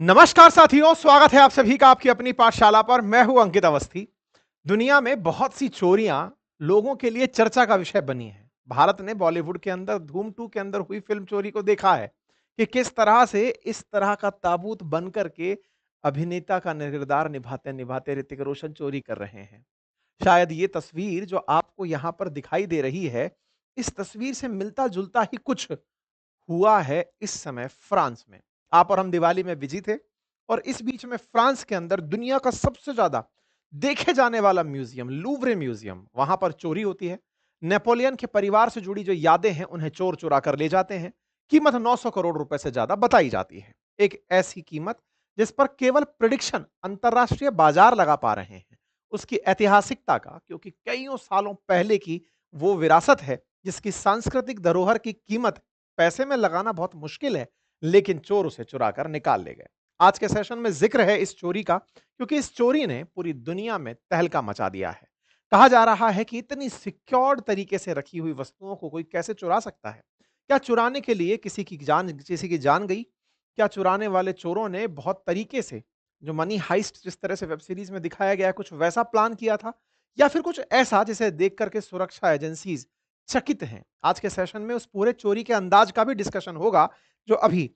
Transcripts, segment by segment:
नमस्कार साथियों, स्वागत है आप सभी का आपकी अपनी पाठशाला पर। मैं हूं अंकित अवस्थी। दुनिया में बहुत सी चोरियां लोगों के लिए चर्चा का विषय बनी हैं। भारत ने बॉलीवुड के अंदर धूम 2 के अंदर हुई फिल्म चोरी को देखा है कि किस तरह से इस तरह का ताबूत बन करके अभिनेता का किरदार निभाते निभाते ऋतिक रोशन चोरी कर रहे हैं। शायद ये तस्वीर जो आपको यहाँ पर दिखाई दे रही है, इस तस्वीर से मिलता-जुलता ही कुछ हुआ है इस समय फ्रांस में। आप और हम दिवाली में बिजी थे और इस बीच में फ्रांस के अंदर दुनिया का सबसे ज्यादा देखे जाने वाला म्यूजियम लूवरे म्यूजियम, वहां पर चोरी होती है। नेपोलियन के परिवार से जुड़ी जो यादें हैं उन्हें चोर चुरा कर ले जाते हैं। कीमत 900 करोड़ रुपए से ज्यादा बताई जाती है। एक ऐसी कीमत जिस पर केवल प्रिडिक्शन अंतरराष्ट्रीय बाजार लगा पा रहे हैं। उसकी ऐतिहासिकता का, क्योंकि कईयों सालों पहले की वो विरासत है जिसकी सांस्कृतिक धरोहर की कीमत पैसे में लगाना बहुत मुश्किल है, लेकिन चोर उसे चुरा कर निकाल ले गए। आज के सेशन में जिक्र है इस चोरी का, क्योंकि इस चोरी ने पूरी दुनिया में तहलका मचा दिया है। कहा जा रहा है कि इतनी सिक्योर्ड तरीके से रखी हुई वस्तुओं को कोई कैसे चुरा सकता है? क्या चुराने के लिए किसी की जान गई? क्या चुराने वाले चोरों ने बहुत तरीके से, जो मनी हाइस्ट जिस तरह से वेब सीरीज में दिखाया गया है, कुछ वैसा प्लान किया था, या फिर कुछ ऐसा जिसे देख करके सुरक्षा एजेंसीज चकित हैं? आज के सेशन में उस पूरे चोरी के अंदाज का भी डिस्कशन होगा, जो अभी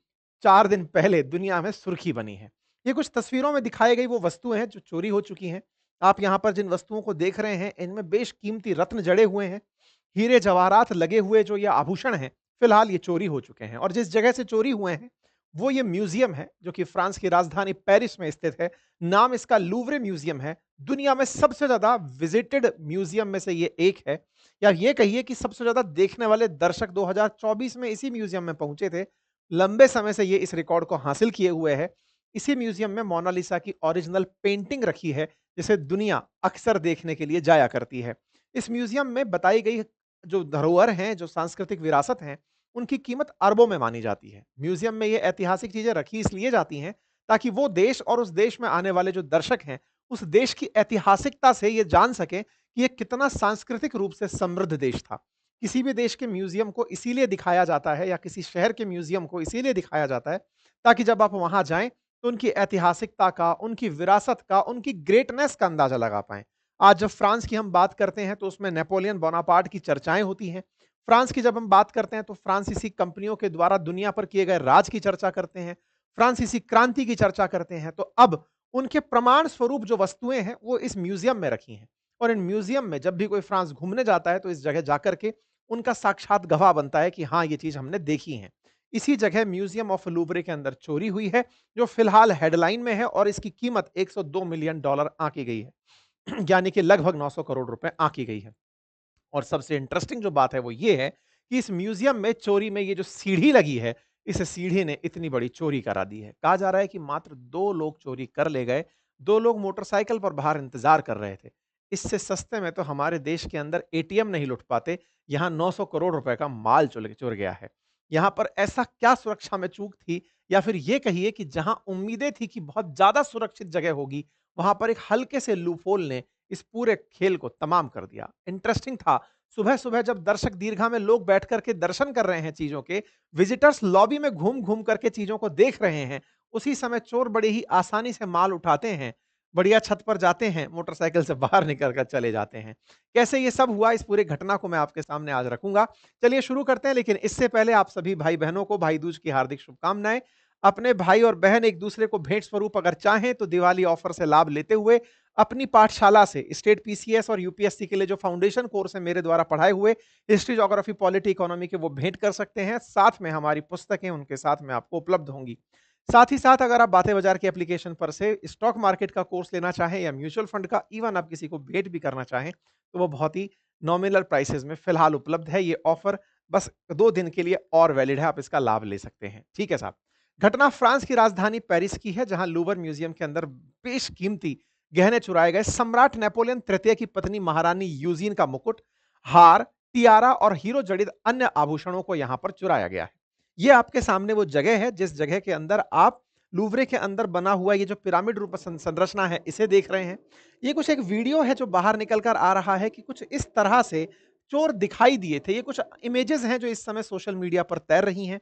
4 दिन पहले दुनिया में सुर्खी बनी है। ये कुछ तस्वीरों में दिखाई गई वो वस्तुएँ हैं जो चोरी हो चुकी हैं। आप यहाँ पर जिन वस्तुओं को देख रहे हैं, इनमें बेशकीमती रत्न जड़े हुए हैं। हीरे जवाहरात लगे हुए जो ये आभूषण हैं, फिलहाल ये चोरी हो चुके हैं और जिस जगह से चोरी हुए हैं, वो ये म्यूज़ियम है, जो कि फ्रांस की राजधानी पेरिस में स्थित है। नाम इसका लूवरे म्यूज़ियम है। दुनिया में सबसे ज़्यादा विज़िटेड म्यूज़ियम में से ये एक है। या ये कहिए कि सबसे ज़्यादा देखने वाले दर्शक 2024 में इसी म्यूज़ियम में पहुँचे थे। लंबे समय से ये इस रिकॉर्ड को हासिल किए हुए है। इसी म्यूज़ियम में मोनालिसा की ओरिजिनल पेंटिंग रखी है, जिसे दुनिया अक्सर देखने के लिए जाया करती है। इस म्यूज़ियम में बताई गई जो धरोहर हैं, जो सांस्कृतिक विरासत हैं, उनकी कीमत अरबों में मानी जाती है। म्यूज़ियम में ये ऐतिहासिक चीज़ें रखी इसलिए जाती हैं, ताकि वो देश और उस देश में आने वाले जो दर्शक हैं, उस देश की ऐतिहासिकता से ये जान सकें कि ये कितना सांस्कृतिक रूप से समृद्ध देश था। किसी भी देश के म्यूज़ियम को इसीलिए दिखाया जाता है, या किसी शहर के म्यूज़ियम को इसीलिए दिखाया जाता है, ताकि जब आप वहाँ जाएँ, तो उनकी ऐतिहासिकता का, उनकी विरासत का, उनकी ग्रेटनेस का अंदाज़ा लगा पाएँ। आज जब फ्रांस की हम बात करते हैं, तो उसमें नेपोलियन बोनापार्ट की चर्चाएँ होती हैं। फ्रांस की जब हम बात करते हैं, तो फ्रांसीसी कंपनियों के द्वारा दुनिया पर किए गए राज की चर्चा करते हैं, फ्रांसीसी क्रांति की चर्चा करते हैं। तो अब उनके प्रमाण स्वरूप जो वस्तुएँ हैं, वो इस म्यूज़ियम में रखी हैं। और इन म्यूज़ियम में जब भी कोई फ्रांस घूमने जाता है, तो इस जगह जाकर के उनका साक्षात गवाह बनता है कि हाँ, ये चीज़ हमने देखी है। इसी जगह म्यूज़ियम ऑफ लूवरे के अंदर चोरी हुई है, जो फिलहाल हेडलाइन में है और इसकी कीमत $102 मिलियन आँकी गई है। यानी कि लगभग 900 करोड़ रुपए आँकी गई है। और सबसे इंटरेस्टिंग जो बात है वो ये है कि इस म्यूज़ियम में चोरी में ये जो सीढ़ी लगी है, इस सीढ़ी ने इतनी बड़ी चोरी करा दी है। कहा जा रहा है कि मात्र 2 लोग चोरी कर ले गए, 2 लोग मोटरसाइकिल पर बाहर इंतज़ार कर रहे थे। इससे सस्ते में तो हमारे देश के अंदर एटीएम नहीं लुट पाते, यहाँ 900 करोड़ रुपए का माल चुर गया है। यहाँ पर ऐसा क्या सुरक्षा में चूक थी, या फिर ये कहिए कि जहाँ उम्मीदें थी कि बहुत ज़्यादा सुरक्षित जगह होगी, वहाँ पर एक हल्के से लूपहोल ने इस पूरे खेल को तमाम कर दिया। इंटरेस्टिंग था, सुबह-सुबह जब दर्शक दीर्घा में लोग बैठ कर के दर्शन कर रहे हैं चीज़ों के, विज़िटर्स लॉबी में घूम-घूम करके चीज़ों को देख रहे हैं, उसी समय चोर बड़े ही आसानी से माल उठाते हैं, बढ़िया छत पर जाते हैं, मोटरसाइकिल से बाहर निकल कर चले जाते हैं। कैसे ये सब हुआ, इस पूरी घटना को मैं आपके सामने आज रखूँगा। चलिए शुरू करते हैं, लेकिन इससे पहले आप सभी भाई-बहनों को भाई दूज की हार्दिक शुभकामनाएँ। अपने भाई और बहन एक-दूसरे को भेंट स्वरूप अगर चाहें, तो दिवाली ऑफर से लाभ लेते हुए अपनी पाठशाला से स्टेट पीसीएस और यूपीएससी के लिए जो फाउंडेशन कोर्स है मेरे द्वारा पढ़ाए हुए, हिस्ट्री, ज्योग्राफी, पॉलिटी, इकोनॉमी के, वो भेंट कर सकते हैं। साथ में हमारी पुस्तकें उनके साथ में आपको उपलब्ध होंगी। साथ ही साथ अगर आप बातें बाजार की एप्लीकेशन पर से स्टॉक मार्केट का कोर्स लेना चाहें, या म्यूचुअल फंड का, इवन आप किसी को भेंट भी करना चाहें, तो वो बहुत ही नॉमिनल प्राइसेस में फिलहाल उपलब्ध है। ये ऑफर बस 2 दिन के लिए और वैलिड है, आप इसका लाभ ले सकते हैं। ठीक है साहब। घटना फ्रांस की राजधानी पेरिस की है, जहां लूवर म्यूजियम के अंदर बेशकीमती गहने चुराए गए। सम्राट नेपोलियन तृतीय की पत्नी महारानी यूजीन का मुकुट, हार, टियारा और हीरो जड़ित अन्य आभूषणों को यहां पर चुराया गया है। ये आपके सामने वो जगह है जिस जगह के अंदर आप लूवरे के अंदर बना हुआ ये जो पिरामिड रूप संरचना है, इसे देख रहे हैं। ये कुछ एक वीडियो है जो बाहर निकल कर आ रहा है कि कुछ इस तरह से चोर दिखाई दिए थे। ये कुछ इमेजेस हैं जो इस समय सोशल मीडिया पर तैर रही हैं।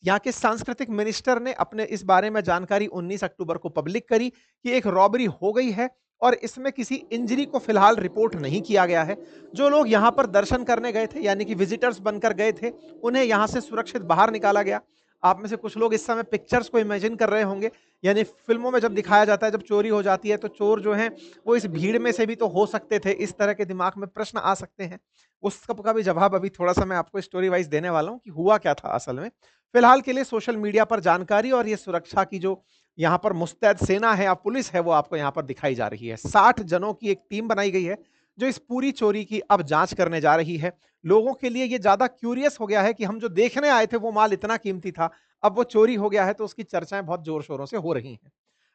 यहाँ के सांस्कृतिक मिनिस्टर ने अपने इस बारे में जानकारी 19 अक्टूबर को पब्लिक करी कि एक रॉबरी हो गई है और इसमें किसी इंजरी को फिलहाल रिपोर्ट नहीं किया गया है। जो लोग यहाँ पर दर्शन करने गए थे, यानी कि विजिटर्स बनकर गए थे, उन्हें यहाँ से सुरक्षित बाहर निकाला गया। आप में से कुछ लोग इस समय पिक्चर्स को इमेजिन कर रहे होंगे, यानी फिल्मों में जब दिखाया जाता है, जब चोरी हो जाती है, तो चोर जो हैं, वो इस भीड़ में से भी तो हो सकते थे। इस तरह के दिमाग में प्रश्न आ सकते हैं। उस सब का भी जवाब अभी थोड़ा-सा मैं आपको स्टोरी वाइज़ देने वाला हूँ कि हुआ क्या था असल में। फिलहाल के लिए सोशल मीडिया पर जानकारी और ये सुरक्षा की जो यहाँ पर मुस्तैद सेना है या पुलिस है, वो आपको यहाँ पर दिखाई जा रही है। 60 जनों की एक टीम बनाई गई है, जो इस पूरी चोरी की अब जाँच करने जा रही है। लोगों के लिए ये ज़्यादा क्यूरियस हो गया है कि हम जो देखने आए थे, वो माल इतना कीमती था, अब वो चोरी हो गया है, तो उसकी चर्चाएँ बहुत ज़ोर-शोरों से हो रही हैं।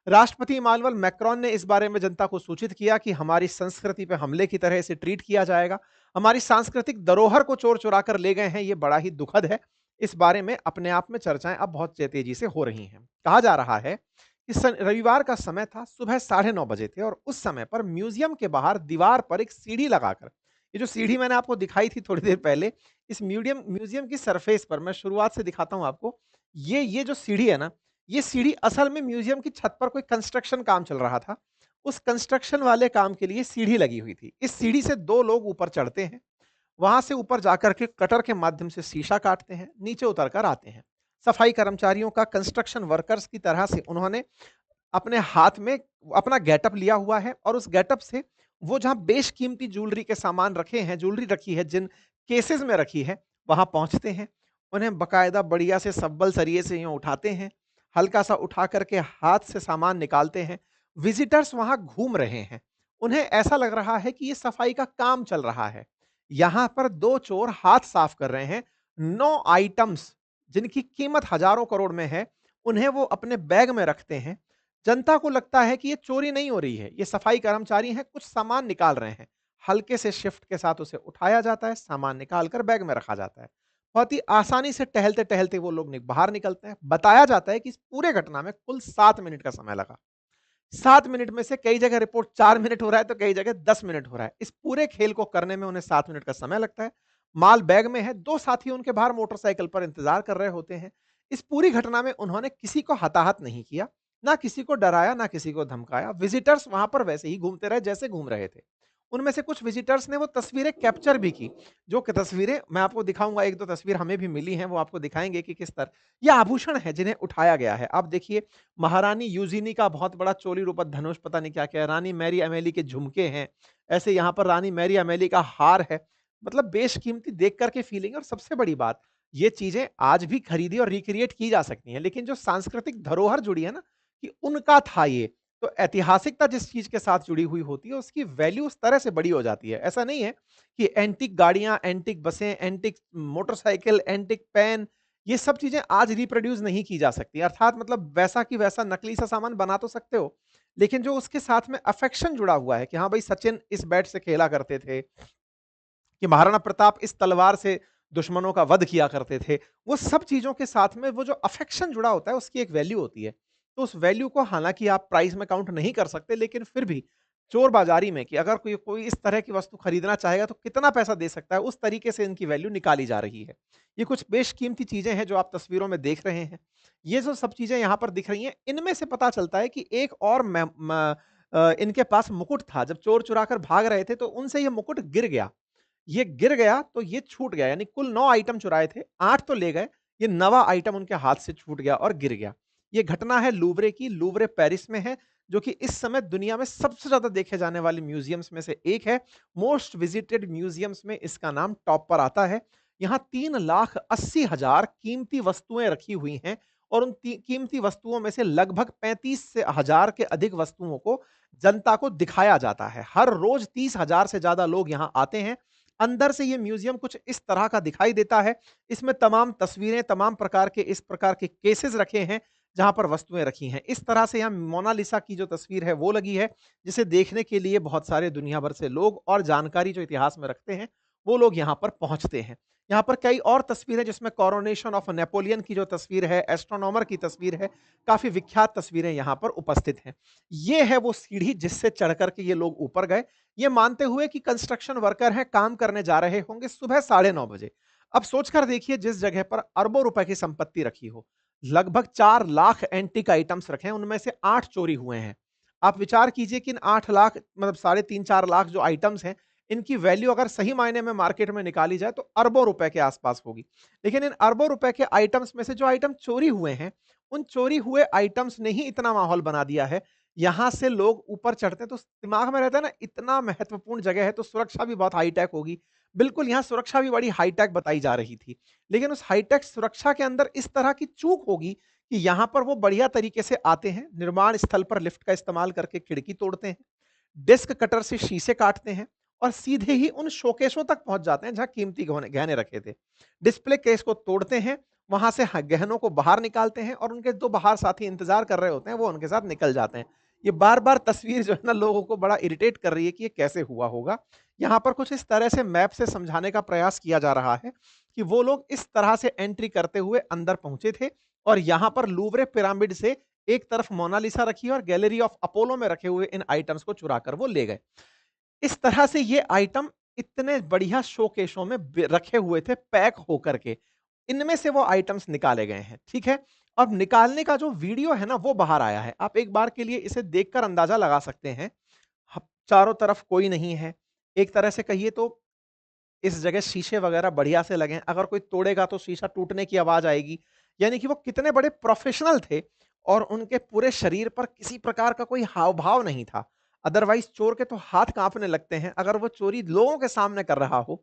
राष्ट्रपति इमानुएल मैक्रोन ने इस बारे में जनता को सूचित किया कि हमारी संस्कृति पे हमले की तरह इसे ट्रीट किया जाएगा। हमारी सांस्कृतिक धरोहर को चोर चुरा कर ले गए हैं, ये बड़ा ही दुखद है। इस बारे में अपने आप में चर्चाएं अब बहुत तेजी से हो रही हैं। कहा जा रहा है कि रविवार का समय था, सुबह 9:30 बजे थे और उस समय पर म्यूजियम के बाहर दीवार पर एक सीढ़ी लगाकर, ये जो सीढ़ी मैंने आपको दिखाई थी थोड़ी देर पहले, इस म्यूजियम म्यूजियम की सरफेस पर मैं शुरुआत से दिखाता हूं आपको। ये जो सीढ़ी है ना, ये सीढ़ी असल में म्यूजियम की छत पर कोई कंस्ट्रक्शन काम चल रहा था। उस कंस्ट्रक्शन वाले काम के लिए सीढ़ी लगी हुई थी। इस सीढ़ी से 2 लोग ऊपर चढ़ते हैं, वहां से ऊपर जाकर के कटर के माध्यम से शीशा काटते हैं, नीचे उतर कर आते हैं। सफाई कर्मचारियों का, कंस्ट्रक्शन वर्कर्स की तरह से उन्होंने अपने हाथ में अपना गेटअप लिया हुआ है और उस गेटअप से वो जहां बेशकीमती ज्वेलरी के सामान रखे हैं, ज्वेलरी रखी है, जिन केसेस में रखी है, वहां पहुंचते हैं। उन्हें बकायदा बढ़िया से सब्बल सरिये से यूं उठाते हैं, हल्का सा उठा करके हाथ से सामान निकालते हैं। विजिटर्स वहां घूम रहे हैं, उन्हें ऐसा लग रहा है कि ये सफाई का काम चल रहा है। यहां पर 2 चोर हाथ साफ कर रहे हैं। 9 आइटम्स जिनकी कीमत हजारों करोड़ में है, उन्हें वो अपने बैग में रखते हैं। जनता को लगता है कि ये चोरी नहीं हो रही है, ये सफाई कर्मचारी हैं, कुछ सामान निकाल रहे हैं। हल्के से शिफ्ट के साथ उसे उठाया जाता है, सामान निकाल कर बैग में रखा जाता है। बहुत ही आसानी से टहलते-टहलते वो लोग बाहर निकलते हैं। बताया जाता है कि इस पूरे घटना में कुल 7 मिनट का समय लगा। 7 मिनट में से कई जगह रिपोर्ट 4 मिनट हो रहा है, तो कई जगह 10 मिनट हो रहा है। इस पूरे खेल को करने में उन्हें 7 मिनट का समय लगता है। माल बैग में है, 2 साथी उनके बाहर मोटरसाइकिल पर इंतजार कर रहे होते हैं। इस पूरी घटना में उन्होंने किसी को हताहत नहीं किया, ना किसी को डराया, ना किसी को धमकाया। विजिटर्स वहां पर वैसे ही घूमते रहे जैसे घूम रहे थे। उनमें से कुछ विजिटर्स ने वो तस्वीरें कैप्चर भी की, जो कि तस्वीरें मैं आपको दिखाऊंगा। 1-2 तस्वीर हमें भी मिली हैं, वो आपको दिखाएंगे कि किस तरह ये आभूषण है जिन्हें उठाया गया है। आप देखिए, महारानी यूजिनी का बहुत बड़ा चोली रूपक धनुष, पता नहीं क्या-क्या है, रानी मैरी अमेली के झुमके हैं, ऐसे यहाँ पर रानी मैरी अमेली का हार है। मतलब बेशकीमती देख कर के फीलिंग। और सबसे बड़ी बात, ये चीज़ें आज भी खरीदी और रिक्रिएट की जा सकती हैं, लेकिन जो सांस्कृतिक धरोहर जुड़ी है ना, कि उनका था ये, तो ऐतिहासिकता जिस चीज़ के साथ जुड़ी हुई होती है, उसकी वैल्यू उस तरह से बड़ी हो जाती है। ऐसा नहीं है कि एंटीक गाड़ियाँ, एंटीक बसें, एंटीक मोटरसाइकिल, एंटीक पेन, ये सब चीज़ें आज रिप्रोड्यूस नहीं की जा सकती। अर्थात मतलब वैसा की वैसा नकली सा सामान बना तो सकते हो, लेकिन जो उसके साथ में अफेक्शन जुड़ा हुआ है कि हाँ भाई, सचिन इस बैट से खेला करते थे, कि महाराणा प्रताप इस तलवार से दुश्मनों का वध किया करते थे। वो सब चीज़ों के साथ में वो जो अफेक्शन जुड़ा होता है, उसकी एक वैल्यू होती है। तो उस वैल्यू को हालाँकि आप प्राइस में काउंट नहीं कर सकते, लेकिन फिर भी चोर बाज़ारी में कि अगर कोई कोई इस तरह की वस्तु खरीदना चाहेगा तो कितना पैसा दे सकता है, उस तरीके से इनकी वैल्यू निकाली जा रही है। ये कुछ बेशकीमती चीज़ें हैं जो आप तस्वीरों में देख रहे हैं। ये जो सब चीज़ें यहाँ पर दिख रही हैं, इनमें से पता चलता है कि एक और इनके पास मुकुट था। जब चोर चुरा कर भाग रहे थे, तो उनसे ये मुकुट गिर गया। ये गिर गया तो ये छूट गया, यानी कुल 9 आइटम चुराए थे, 8 तो ले गए, ये 9वाँ आइटम उनके हाथ से छूट गया और गिर गया। ये घटना है लूवरे की, लूवरे पेरिस में है, जो कि इस समय दुनिया में सबसे ज़्यादा देखे जाने वाले म्यूज़ियम्स में से एक है। मोस्ट विजिटेड म्यूज़ियम्स में इसका नाम टॉप पर आता है। यहाँ 3,80,000 कीमती वस्तुएँ रखी हुई हैं और उन ती कीमती वस्तुओं में से लगभग 35 से हज़ार के अधिक वस्तुओं को जनता को दिखाया जाता है। हर रोज़ 30,000 से ज़्यादा लोग यहाँ आते हैं। अंदर से ये म्यूजियम कुछ इस तरह का दिखाई देता है। इसमें तमाम तस्वीरें, तमाम प्रकार के इस प्रकार के केसेस रखे हैं, जहाँ पर वस्तुएँ रखी हैं। इस तरह से यहाँ मोनालिसा की जो तस्वीर है वो लगी है, जिसे देखने के लिए बहुत सारे दुनिया भर से लोग और जानकारी जो इतिहास में रखते हैं, वो लोग यहाँ पर पहुँचते हैं। यहाँ पर कई और तस्वीरें, जिसमें कोरोनेशन ऑफ नेपोलियन की जो तस्वीर है, एस्ट्रोनॉमर की तस्वीर है, काफ़ी विख्यात तस्वीरें यहाँ पर उपस्थित हैं। ये है वो सीढ़ी जिससे चढ़ कर के ये लोग ऊपर गए, ये मानते हुए कि कंस्ट्रक्शन वर्कर हैं, काम करने जा रहे होंगे सुबह 9:30 बजे। अब सोचकर देखिए जिस जगह पर अरबों रुपए की संपत्ति रखी हो, लगभग 4 लाख एंटीक आइटम्स रखे हैं, उनमें से 8 चोरी हुए हैं। आप विचार कीजिए कि इन 8 लाख मतलब साढ़े 3-4 लाख जो आइटम्स हैं, इनकी वैल्यू अगर सही मायने में मार्केट में निकाली जाए तो अरबों रुपए के आसपास होगी। लेकिन इन अरबों रुपए के आइटम्स में से जो आइटम चोरी हुए हैं, उन चोरी हुए आइटम्स ने ही इतना माहौल बना दिया है, यहाँ से लोग ऊपर चढ़ते हैं तो दिमाग में रहता है ना इतना महत्वपूर्ण जगह है तो सुरक्षा भी बहुत हाई-टेक होगी। बिल्कुल, यहाँ सुरक्षा भी बड़ी हाई-टेक बताई जा रही थी। लेकिन उस हाई-टेक सुरक्षा के अंदर इस तरह की चूक होगी कि यहाँ पर वो बढ़िया तरीके से आते हैं, निर्माण स्थल पर लिफ्ट का इस्तेमाल करके खिड़की तोड़ते हैं, डिस्क कटर से शीशे काटते हैं और सीधे ही उन शोकेसों तक पहुँच जाते हैं जहाँ कीमती गहने गहने रखे थे। डिस्प्ले केस को तोड़ते हैं, वहाँ से गहनों को बाहर निकालते हैं और उनके 2 बाहर साथी इंतज़ार कर रहे होते हैं, वो उनके साथ निकल जाते हैं। ये बार-बार तस्वीर जो है ना लोगों को बड़ा इरिटेट कर रही है कि ये कैसे हुआ होगा। यहाँ पर कुछ इस तरह से मैप से समझाने का प्रयास किया जा रहा है कि वो लोग इस तरह से एंट्री करते हुए अंदर पहुंचे थे और यहाँ पर लूवरे पिरामिड से एक तरफ मोनालिसा रखी और गैलरी ऑफ अपोलो में रखे हुए इन आइटम्स को चुराकर वो ले गए। इस तरह से ये आइटम इतने बढ़िया शोकेशों में रखे हुए थे पैक होकर के। इनमें से वो आइटम्स निकाले गए हैं, ठीक है? अब निकालने का जो वीडियो है ना वो बाहर आया है। आप एक बार के लिए इसे देखकर अंदाजा लगा सकते हैं। चारों तरफ कोई नहीं है। एक तरह से कहिए तो इस जगह शीशे वगैरह बढ़िया से लगे हैं। अगर कोई तोड़ेगा तो शीशा टूटने की आवाज़ आएगी। यानी कि वो कितने बड़े प्रोफ़ेशनल थे और उनके पूरे शरीर पर किसी प्रकार का कोई हाव-भाव नहीं था। अदरवाइज़ चोर के तो हाथ काँपने लगते हैं, अगर वो चोरी लोगों के सामने कर रहा हो।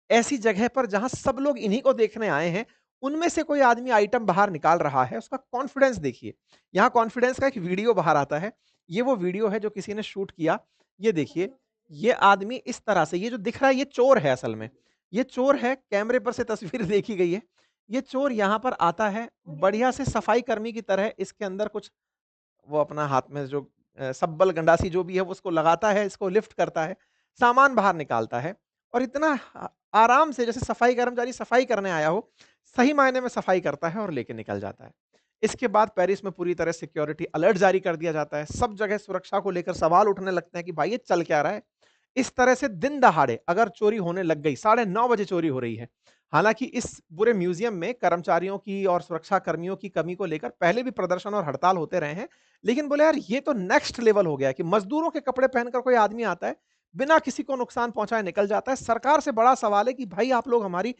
ऐसी जगह पर जहाँ सब लोग इन्हीं को देखने आए हैं, उनमें से कोई आदमी आइटम बाहर निकाल रहा है, उसका कॉन्फिडेंस देखिए। यहाँ कॉन्फिडेंस का एक वीडियो बाहर आता है। ये वो वीडियो है जो किसी ने शूट किया। ये देखिए, ये आदमी इस तरह से ये जो दिख रहा है ये चोर है असल में। ये चोर है, कैमरे पर से तस्वीर देखी गई है। ये चोर यहाँ पर आता है, बढ़िया से सफाई कर्मी की तरह इसके अंदर कुछ वो अपना हाथ में जो सब्बल गंडासी जो भी है वो उसको लगाता है, इसको लिफ्ट करता है, सामान बाहर निकालता है और इतना आराम से जैसे सफाई कर्मचारी सफाई करने आया हो, सही मायने में सफाई करता है और लेके निकल जाता है। इसके बाद पेरिस में पूरी तरह सिक्योरिटी अलर्ट जारी कर दिया जाता है। सब जगह सुरक्षा को लेकर सवाल उठने लगते हैं कि भाई ये चल क्या रहा है? इस तरह से दिन दहाड़े अगर चोरी होने लग गई, 9:30 बजे चोरी हो रही है। हालाँकि इस पूरे म्यूज़ियम में कर्मचारियों की और सुरक्षा कर्मियों की कमी को लेकर पहले भी प्रदर्शन और हड़ताल होते रहे हैं। लेकिन बोले यार ये तो नेक्स्ट लेवल हो गया है कि मज़दूरों के कपड़े पहनकर कोई आदमी आता है, बिना किसी को नुकसान पहुँचाए निकल जाता है। सरकार से बड़ा सवाल है कि भाई आप लोग हमारी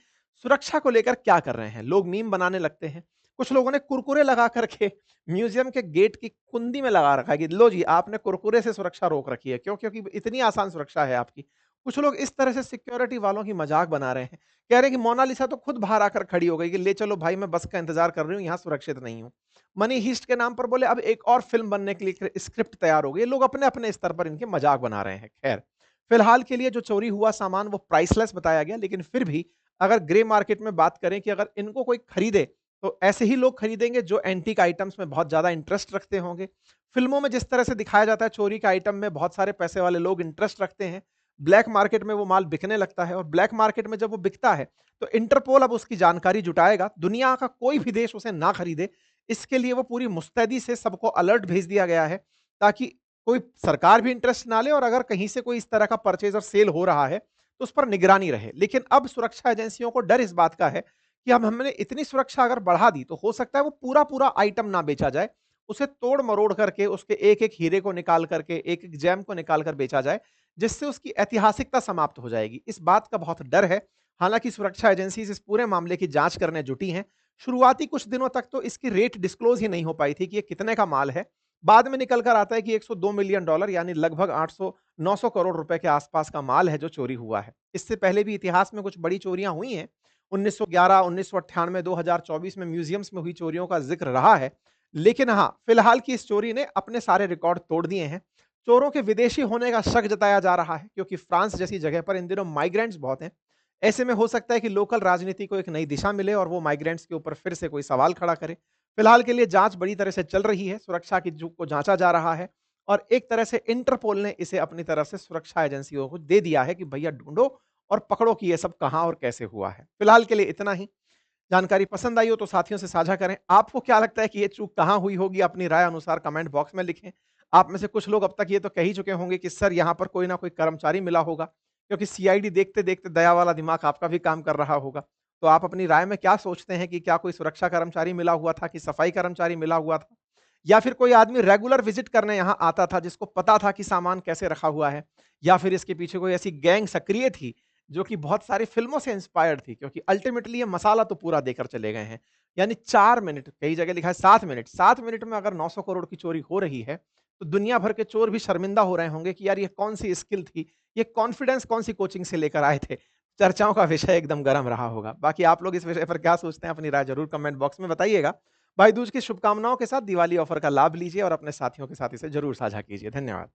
सुरक्षा को लेकर क्या कर रहे हैं? लोग मीम बनाने लगते हैं। कुछ लोगों ने कुरकुरे लगा कर के म्यूज़ियम के गेट की कुंडी में लगा रखा है कि लो जी आपने कुरकुरे से सुरक्षा रोक रखी है। क्यों? क्योंकि इतनी आसान सुरक्षा है आपकी। कुछ लोग इस तरह से सिक्योरिटी वालों की मज़ाक बना रहे हैं। कह रहे हैं कि मोनालिसा तो खुद बाहर आकर खड़ी हो गई कि ले चलो भाई मैं बस का इंतज़ार कर रही हूँ, यहाँ सुरक्षित नहीं हूँ। मनी हीस्ट के नाम पर बोले अब एक और फ़िल्म बनने के लिए स्क्रिप्ट तैयार हो गई है। लोग अपने-अपने स्तर पर इनके मज़ाक बना रहे हैं। ख़ैर, फ़िलहाल के लिए जो चोरी हुआ सामान वो प्राइसलेस बताया गया लेकिन फिर भी अगर ग्रे मार्केट में बात करें कि अगर इनको कोई खरीदे, तो ऐसे ही लोग खरीदेंगे जो एंटीक आइटम्स में बहुत ज़्यादा इंटरेस्ट रखते होंगे। फ़िल्मों में जिस तरह से दिखाया जाता है चोरी के आइटम में बहुत सारे पैसे वाले लोग इंटरेस्ट रखते हैं। ब्लैक मार्केट में वो माल बिकने लगता है और ब्लैक मार्केट में जब वो बिकता है, तो इंटरपोल अब उसकी जानकारी जुटाएगा। दुनिया का कोई भी देश उसे ना खरीदे, इसके लिए वो पूरी मुस्तैदी से सबको अलर्ट भेज दिया गया है, ताकि कोई सरकार भी इंटरेस्ट ना ले और अगर कहीं से कोई इस तरह का परचेज़ और सेल हो रहा है, तो उस पर निगरानी रहे। लेकिन अब सुरक्षा एजेंसियों को डर इस बात का है कि अब हमने इतनी सुरक्षा अगर बढ़ा दी, तो हो सकता है वो पूरा-पूरा आइटम ना बेचा जाए। उसे तोड़-मरोड़ करके, उसके एक-एक हीरे को निकाल करके, एक-एक जेम को निकाल कर बेचा जाए, जिससे उसकी ऐतिहासिकता समाप्त हो जाएगी। इस बात का बहुत डर है। हालाँकि सुरक्षा एजेंसीज़ इस पूरे मामले की जाँच करने जुटी हैं। शुरुआती कुछ दिनों तक तो इसकी रेट डिस्क्लोज़ ही नहीं हो पाई थी कि ये कितने का माल है। बाद में निकल कर आता है कि $102 मिलियन यानी लगभग 800-900 करोड़ रुपए के आसपास का माल है जो चोरी हुआ है। इससे पहले भी इतिहास में कुछ बड़ी चोरियाँ हुई हैं। 1911, 1998, 2024 में म्यूज़ियम्स में हुई चोरियों का ज़िक्र रहा है। लेकिन हाँ, फिलहाल की इस चोरी ने अपने सारे रिकॉर्ड तोड़ दिए हैं। चोरों के विदेशी होने का शक जताया जा रहा है क्योंकि फ्रांस जैसी जगह पर इन दिनों माइग्रेंट्स बहुत हैं। ऐसे में हो सकता है कि लोकल राजनीति को एक नई दिशा मिले और वो माइग्रेंट्स के ऊपर फिर से कोई सवाल खड़ा करे। फिलहाल के लिए जांच बड़ी तरह से चल रही है, सुरक्षा की चूक को जांचा जा रहा है और एक तरह से इंटरपोल ने इसे अपनी तरफ से सुरक्षा एजेंसियों को दे दिया है कि भैया ढूंढो और पकड़ो कि ये सब कहां और कैसे हुआ है। फिलहाल के लिए इतना ही। जानकारी पसंद आई हो तो साथियों से साझा करें। आपको क्या लगता है कि ये चूक कहाँ हुई होगी? अपनी राय अनुसार कमेंट बॉक्स में लिखें। आप में से कुछ लोग अब तक ये तो कह ही चुके होंगे कि सर यहाँ पर कोई ना कोई कर्मचारी मिला होगा, क्योंकि सीआईडी देखते-देखते दया वाला दिमाग आपका भी काम कर रहा होगा। तो आप अपनी राय में क्या सोचते हैं कि क्या कोई सुरक्षा कर्मचारी मिला हुआ था कि सफाई कर्मचारी मिला हुआ था? या फिर कोई आदमी रेगुलर विज़िट करने यहाँ आता था जिसको पता था कि सामान कैसे रखा हुआ है? या फिर इसके पीछे कोई ऐसी गैंग सक्रिय थी जो कि बहुत सारी फ़िल्मों से इंस्पायर्ड थी? क्योंकि अल्टीमेटली ये मसाला तो पूरा देकर चले गए हैं। यानी 4 मिनट, कई जगह लिखा है 7 मिनट, 7 मिनट में अगर 900 करोड़ की चोरी हो रही है, तो दुनिया भर के चोर भी शर्मिंदा हो रहे होंगे कि यार ये कौन-सी स्किल थी, ये कॉन्फिडेंस कौन-सी कोचिंग से लेकर आए थे। चर्चाओं का विषय एकदम गरम रहा होगा। बाकी आप लोग इस विषय पर क्या सोचते हैं? अपनी राय ज़रूर कमेंट बॉक्स में बताइएगा। भाई दूज की शुभकामनाओं के साथ दिवाली ऑफर का लाभ लीजिए और अपने साथियों के साथ इसे ज़रूर साझा कीजिए। धन्यवाद।